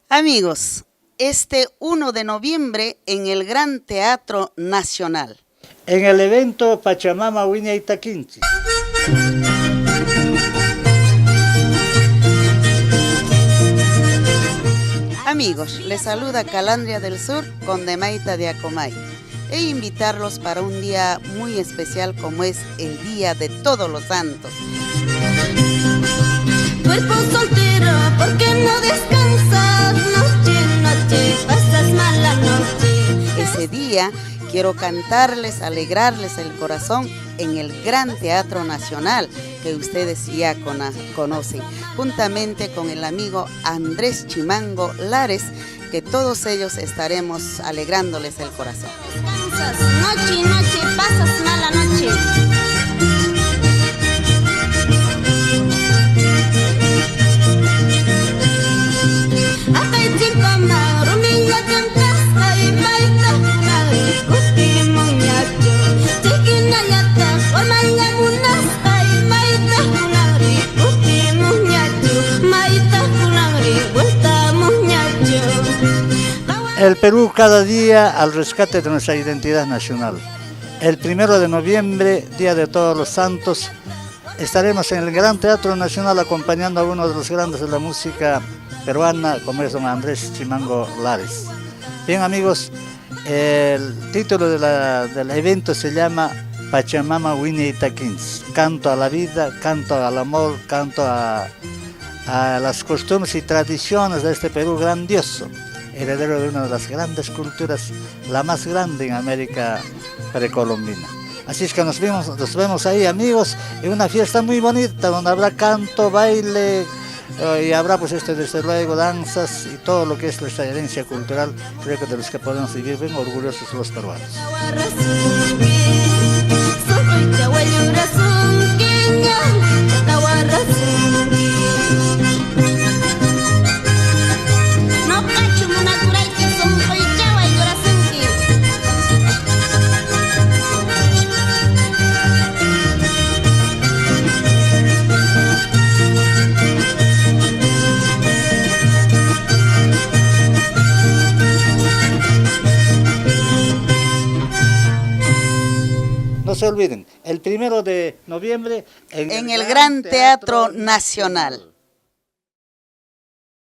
Amigos, este 1 de noviembre en el Gran Teatro Nacional. En el evento Pachamama Wiña Itaquinchi. Amigos, les saluda Calandria del Sur con Demaita de Acomay e invitarlos para un día muy especial como es el Día de Todos los Santos. Cuerpo soltero, ¿por qué no descansas? Noche, pasas mala noche. Ese día quiero cantarles, alegrarles el corazón en el Gran Teatro Nacional, que ustedes ya conocen, juntamente con el amigo Andrés Chimango Lares, que todos ellos estaremos alegrándoles el corazón. Descansas, noche, pasas mala noche. El Perú cada día al rescate de nuestra identidad nacional. El 1 de noviembre, Día de Todos los Santos, estaremos en el Gran Teatro Nacional acompañando a uno de los grandes de la música peruana, como es don Andrés Chimango Lares. Bien amigos, el título del evento se llama Pachamama Wiña Itaquinchi. Canto a la vida, canto al amor, canto a las costumbres y tradiciones de este Perú grandioso, heredero de una de las grandes culturas, la más grande en América precolombina. Así es que nos vemos ahí amigos, en una fiesta muy bonita donde habrá canto, baile y habrá pues desde luego danzas y todo lo que es nuestra herencia cultural, creo que de los que podemos vivir bien orgullosos los peruanos. No se olviden, el 1 de noviembre en el Gran Teatro Nacional.